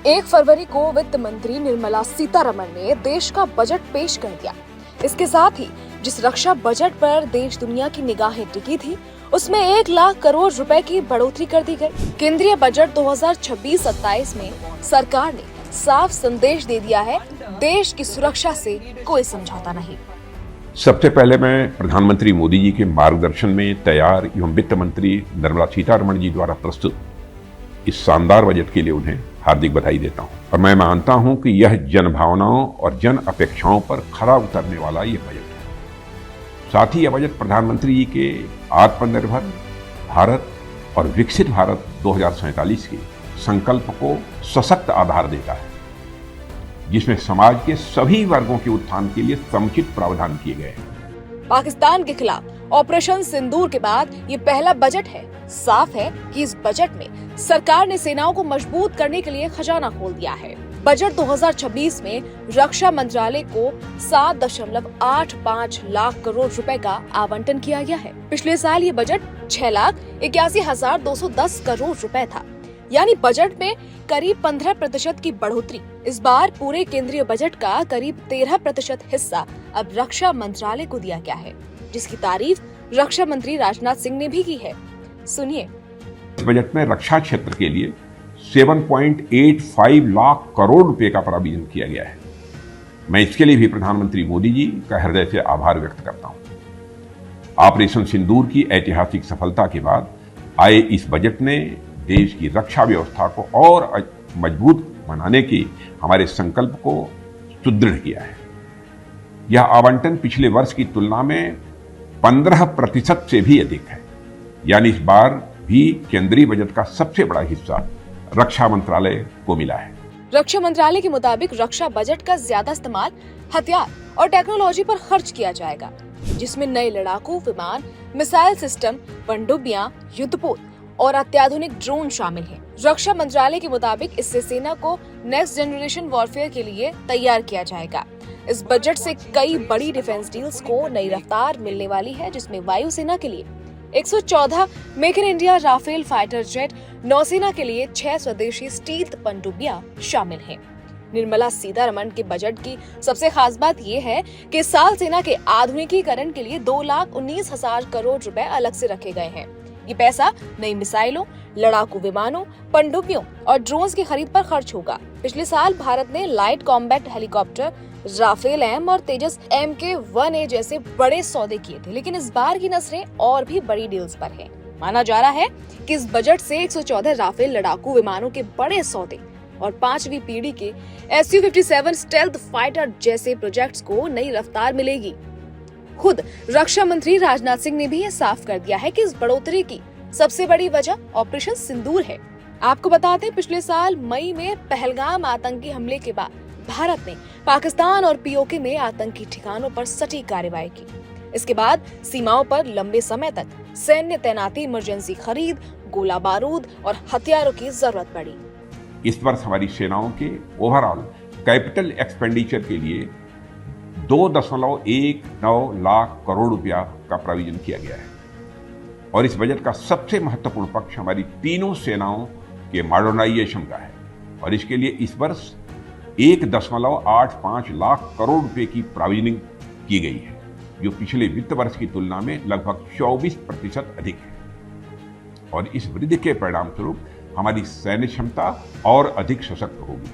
1 फरवरी को वित्त मंत्री निर्मला सीतारमण ने देश का बजट पेश कर दिया। इसके साथ ही जिस रक्षा बजट पर देश दुनिया की निगाहें टिकी थी, उसमें 1 लाख करोड़ रुपए की बढ़ोतरी कर दी गई। केंद्रीय बजट 2026-27 में सरकार ने साफ संदेश दे दिया है, देश की सुरक्षा से कोई समझौता नहीं। सबसे पहले मैं प्रधानमंत्री मोदी जी के मार्गदर्शन में तैयार एवं वित्त मंत्री निर्मला सीतारमण जी द्वारा प्रस्तुत इस शानदार बजट के लिए उन्हें हार्दिक बधाई देता हूं। और मैं मानता हूं कि यह जन भावनाओं और जन अपेक्षाओं पर खरा उतरने वाला यह बजट है। साथ ही यह बजट प्रधानमंत्री जी के आत्मनिर्भर भारत और विकसित भारत 2047 के संकल्प को सशक्त आधार देता है, जिसमें समाज के सभी वर्गों के उत्थान के लिए समुचित प्रावधान किए गए हैं। पाकिस्तान के खिलाफ ऑपरेशन सिंदूर के बाद ये पहला बजट है। साफ है कि इस बजट में सरकार ने सेनाओं को मजबूत करने के लिए खजाना खोल दिया है। बजट 2026 में रक्षा मंत्रालय को 7.85 लाख करोड़ रुपए का आवंटन किया गया है। पिछले साल ये बजट 6,81,210 करोड़ रुपए था, यानी बजट में करीब 15% की बढ़ोतरी। इस बार पूरे केंद्रीय बजट का करीब 13% हिस्सा अब रक्षा मंत्रालय को दिया गया है, जिसकी तारीफ रक्षा मंत्री राजनाथ सिंह ने भी की है। सुनिए। इस बजट में रक्षा क्षेत्र के लिए 7.85 लाख करोड़ रुपए का प्रावधान किया गया है। मैं इसके लिए भी प्रधानमंत्री मोदी जी का हृदय से आभार व्यक्त करता हूं। ऑपरेशन सिंदूर की ऐतिहासिक सफलता के बाद आए इस बजट ने देश की रक्षा व्यवस्था को और मजबूत बनाने के हमारे संकल्प को सुदृढ़ किया है। यह आवंटन पिछले वर्ष की तुलना में 15% से भी अधिक है, यानी इस बार भी केंद्रीय बजट का सबसे बड़ा हिस्सा रक्षा मंत्रालय को मिला है। रक्षा मंत्रालय के मुताबिक रक्षा बजट का ज्यादा इस्तेमाल हथियार और टेक्नोलॉजी पर खर्च किया जाएगा, जिसमें नए लड़ाकू विमान, मिसाइल सिस्टम, पनडुब्बियां, युद्धपोत और अत्याधुनिक ड्रोन शामिल हैं। रक्षा मंत्रालय के मुताबिक इससे सेना को नेक्स्ट जनरेशन वॉरफेयर के लिए तैयार किया जाएगा। इस बजट से कई बड़ी डिफेंस डील्स को नई रफ्तार मिलने वाली है, जिसमें वायुसेना के लिए 114 make in India Rafale fighter jet, नौसेना के लिए 6 स्वदेशी स्टील्थ पनडुब्बियां शामिल हैं। निर्मला सीतारमण के बजट की सबसे खास बात ये है कि साल सेना के आधुनिकीकरण के लिए 2,19,000 करोड़ रुपए अलग से रखे गए हैं। ये पैसा नई मिसाइलों, लड़ाकू विमानों, पनडुब्बियों और ड्रोन्स की खरीद पर खर्च होगा। पिछले साल भारत ने light combat helicopter, Rafale M और तेजस MK-1A जैसे बड़े सौदे किए थे, लेकिन इस बार की नजरें और भी बड़ी डील्स पर हैं। माना जा रहा है कि इस बजट से 114 राफेल लड़ाकू विमानों के बड़े सौदे और 5वीं पीढ़ी के Su-57 स्टेल्थ फाइटर जैसे प्रोजेक्ट्स को नई रफ्तार मिलेगी। खुद रक्षा मंत्री राजनाथ सिंह ने भी ये साफ कर दिया है कि इस बढ़ोतरी की सबसे बड़ी वजह ऑपरेशन सिंदूर है। आपको बता दें, पिछले साल मई में पहलगाम आतंकी हमले के बाद भारत ने पाकिस्तान और POK में आतंकी ठिकानों पर सटीक कार्रवाई की। इसके बाद सीमाओं पर लंबे समय तक सैन्य तैनाती, इमरजेंसी खरीद, गोला बारूद और हथियारों की जरूरत पड़ी। इस वर्ष हमारी सेनाओं के ओवरऑल कैपिटल एक्सपेंडिचर के लिए 2.19 लाख करोड़ रुपया का प्राविजन किया गया है। और इस बजट का सबसे महत्वपूर्ण पक्ष हमारी तीनों सेनाओं के मॉडर्नाइजेशन का है, और इसके लिए इस वर्ष 1.85 लाख करोड़ रुपए की प्राविजनिंग की गई है, जो पिछले वित्त वर्ष की तुलना में लगभग 24% अधिक है। और इस वृद्धि के परिणाम स्वरूप हमारी सैन्य क्षमता और अधिक सशक्त होगी।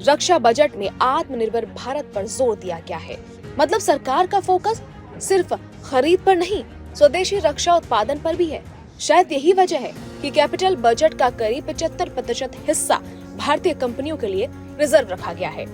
रक्षा बजट में आत्मनिर्भर भारत पर जोर दिया गया है। मतलब सरकार का फोकस सिर्फ खरीद पर नहीं, स्वदेशी रक्षा उत्पादन पर भी है। शायद यही वजह है कि कैपिटल बजट का करीब 75% हिस्सा भारतीय कंपनियों के लिए रिजर्व रखा गया है,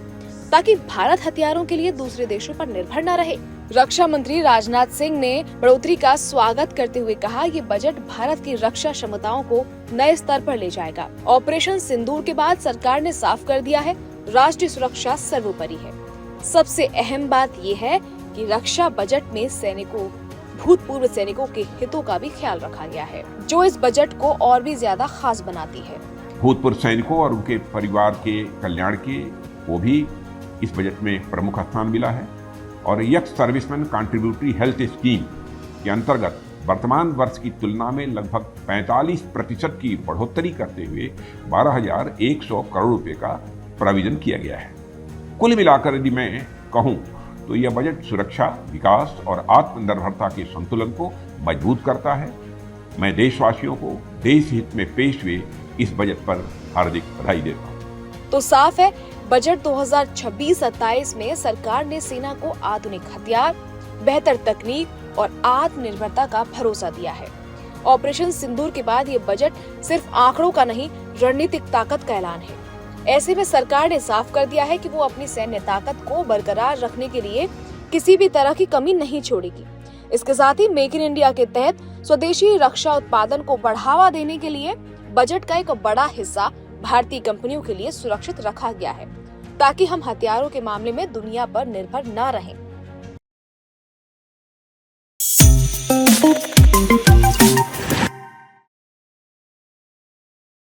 ताकि भारत हथियारों के लिए दूसरे देशों पर निर्भर न रहे। रक्षा मंत्री राजनाथ सिंह ने बढ़ोतरी का स्वागत करते हुए कहा, ये बजट भारत की रक्षा क्षमताओं को नए स्तर पर ले जाएगा। ऑपरेशन सिंदूर के बाद सरकार ने साफ कर दिया है, राष्ट्रीय सुरक्षा सर्वोपरि है। सबसे अहम बात ये है कि रक्षा बजट में सैनिकों, भूतपूर्व सैनिकों के हितों का भी ख्याल रखा गया है, जो इस बजट को और भी ज्यादा खास बनाती है। भूतपूर्व सैनिकों और उनके परिवार के कल्याण के को भी इस बजट में प्रमुख स्थान मिला है। और young serviceman contributory health scheme के अंतर्गत वर्तमान वर्ष की तुलना में लगभग 45% की बढ़ोतरी करते हुए 12,100 करोड़ रुपए का प्राविजन किया गया है। कुल मिलाकर यदि मैं कहूं तो यह बजट सुरक्षा, विकास और आत्मनिर्भरता के संतुलन को मजबूत करता है। मैं देशवासियों को देश हित में पेश हुए इस बजट पर हार्दिक बधाई देता हूं। तो साफ है, बजट 2026-27 में सरकार ने सेना को आधुनिक हथियार, बेहतर तकनीक और आत्मनिर्भरता का भरोसा दिया है। ऑपरेशन सिंदूर के बाद ये बजट सिर्फ आंकड़ों का नहीं, रणनीतिक ताकत का ऐलान है। ऐसे में सरकार ने साफ कर दिया है कि वो अपनी सैन्य ताकत को बरकरार रखने के लिए किसी भी तरह की कमी नहीं छोड़ेगी। इसके साथ ही मेक इन इंडिया के तहत स्वदेशी रक्षा उत्पादन को बढ़ावा देने के लिए बजट का एक बड़ा हिस्सा भारतीय कंपनियों के लिए सुरक्षित रखा गया है, ताकि हम हथियारों के मामले में दुनिया पर निर्भर न रहें।